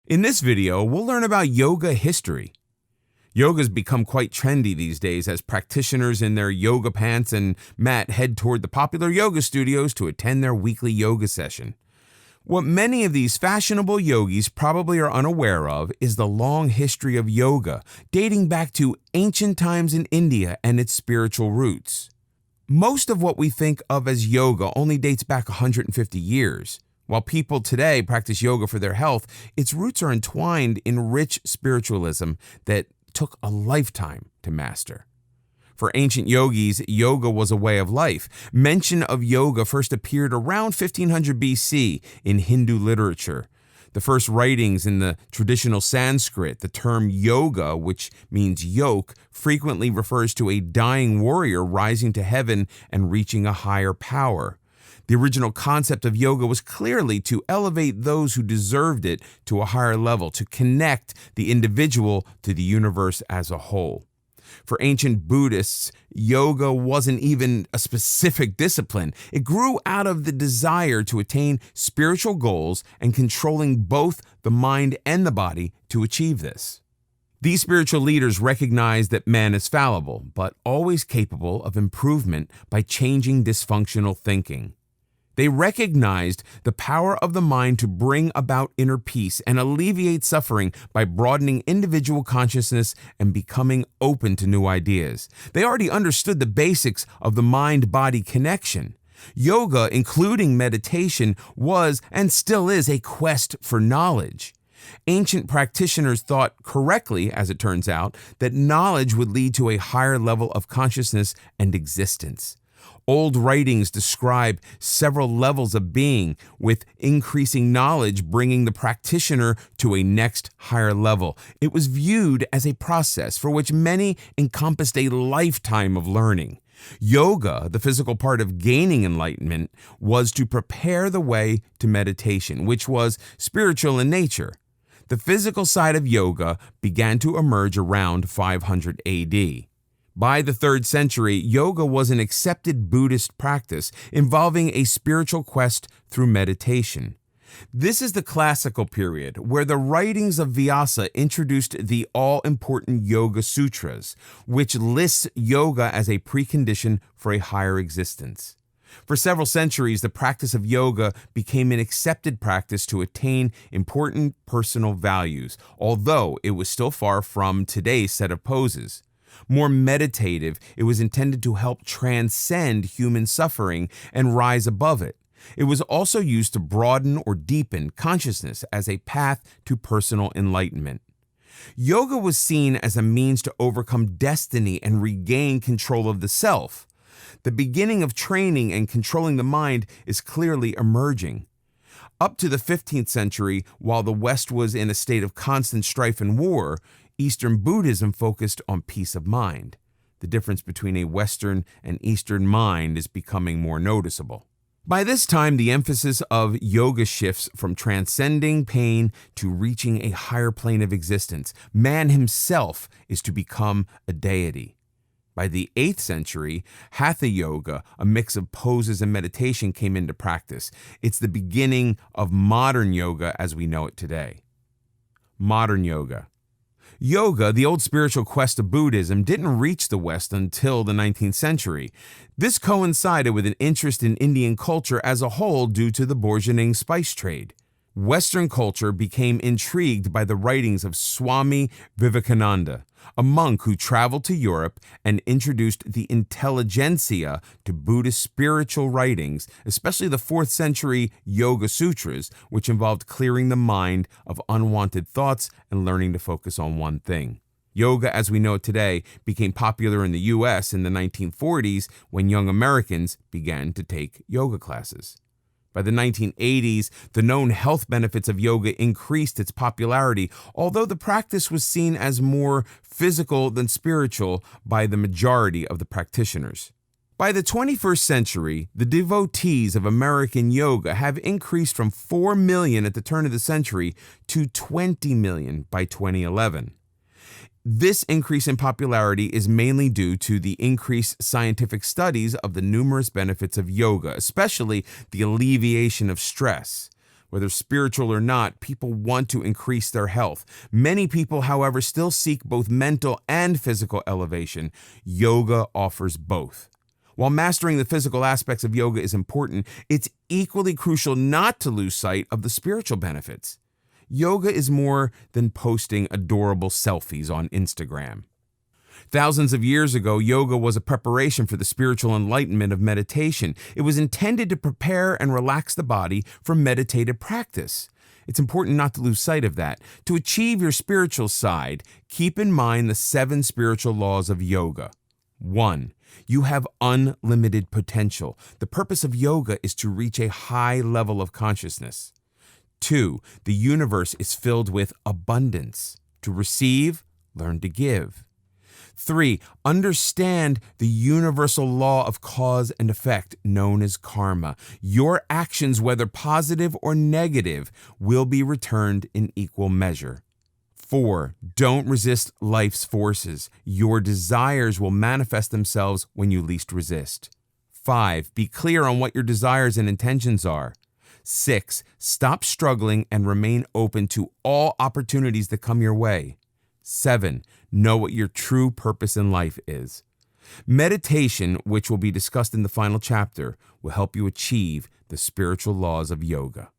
In this video, we'll learn about yoga history. Yoga's become quite trendy these days as practitioners in their yoga pants and mat head toward the popular yoga studios to attend their weekly yoga session. What many of these fashionable yogis probably are unaware of is the long history of yoga, dating back to ancient times in India and its spiritual roots. Most of what we think of as yoga only dates back 150 years. While people today practice yoga for their health, its roots are entwined in rich spiritualism that took a lifetime to master. For ancient yogis, yoga was a way of life. Mention of yoga first appeared around 1500 BC in Hindu literature. The first writings in the traditional Sanskrit, the term yoga, which means yoke, frequently refers to a dying warrior rising to heaven and reaching a higher power. The original concept of yoga was clearly to elevate those who deserved it to a higher level, to connect the individual to the universe as a whole. For ancient Buddhists, yoga wasn't even a specific discipline. It grew out of the desire to attain spiritual goals and controlling both the mind and the body to achieve this. These spiritual leaders recognized that man is fallible, but always capable of improvement by changing dysfunctional thinking. They recognized the power of the mind to bring about inner peace and alleviate suffering by broadening individual consciousness and becoming open to new ideas. They already understood the basics of the mind-body connection. Yoga, including meditation, was and still is a quest for knowledge. Ancient practitioners thought correctly, as it turns out, that knowledge would lead to a higher level of consciousness and existence. Old writings describe several levels of being, with increasing knowledge bringing the practitioner to a next higher level. It was viewed as a process for which many encompassed a lifetime of learning. Yoga, the physical part of gaining enlightenment, was to prepare the way to meditation, which was spiritual in nature. The physical side of yoga began to emerge around 500 AD. By the 3rd century, yoga was an accepted Buddhist practice involving a spiritual quest through meditation. This is the classical period where the writings of Vyasa introduced the all-important Yoga Sutras, which lists yoga as a precondition for a higher existence. For several centuries, the practice of yoga became an accepted practice to attain important personal values, although it was still far from today's set of poses. More meditative, it was intended to help transcend human suffering and rise above it. It was also used to broaden or deepen consciousness as a path to personal enlightenment. Yoga was seen as a means to overcome destiny and regain control of the self. The beginning of training and controlling the mind is clearly emerging. Up to the 15th century, while the West was in a state of constant strife and war, Eastern Buddhism focused on peace of mind. The difference between a Western and Eastern mind is becoming more noticeable. By this time, the emphasis of yoga shifts from transcending pain to reaching a higher plane of existence. Man himself is to become a deity. By the 8th century, Hatha Yoga, a mix of poses and meditation, came into practice. It's the beginning of modern yoga as we know it today. Modern yoga. Yoga, the old spiritual quest of Buddhism, didn't reach the West until the 19th century. This coincided with an interest in Indian culture as a whole due to the burgeoning spice trade. Western culture became intrigued by the writings of Swami Vivekananda, a monk who traveled to Europe and introduced the intelligentsia to Buddhist spiritual writings, especially the 4th century Yoga Sutras, which involved clearing the mind of unwanted thoughts and learning to focus on one thing. Yoga, as we know it today, became popular in the U.S. in the 1940s when young Americans began to take yoga classes. By the 1980s, the known health benefits of yoga increased its popularity, although the practice was seen as more physical than spiritual by the majority of the practitioners. By the 21st century, the devotees of American yoga have increased from 4 million at the turn of the century to 20 million by 2011. This increase in popularity is mainly due to the increased scientific studies of the numerous benefits of yoga, especially the alleviation of stress. Whether spiritual or not, people want to increase their health. Many people, however, still seek both mental and physical elevation. Yoga offers both. While mastering the physical aspects of yoga is important, it's equally crucial not to lose sight of the spiritual benefits. Yoga is more than posting adorable selfies on Instagram. Thousands of years ago, yoga was a preparation for the spiritual enlightenment of meditation. It was intended to prepare and relax the body for meditative practice. It's important not to lose sight of that. To achieve your spiritual side, keep in mind the 7 spiritual laws of yoga. 1. You have unlimited potential. The purpose of yoga is to reach a high level of consciousness. 2. The universe is filled with abundance. To receive, learn to give. 3. Understand the universal law of cause and effect known as karma. Your actions, whether positive or negative, will be returned in equal measure. 4. Don't resist life's forces. Your desires will manifest themselves when you least resist. 5. Be clear on what your desires and intentions are. 6. Stop struggling and remain open to all opportunities that come your way. 7. Know what your true purpose in life is. Meditation, which will be discussed in the final chapter, will help you achieve the spiritual laws of yoga.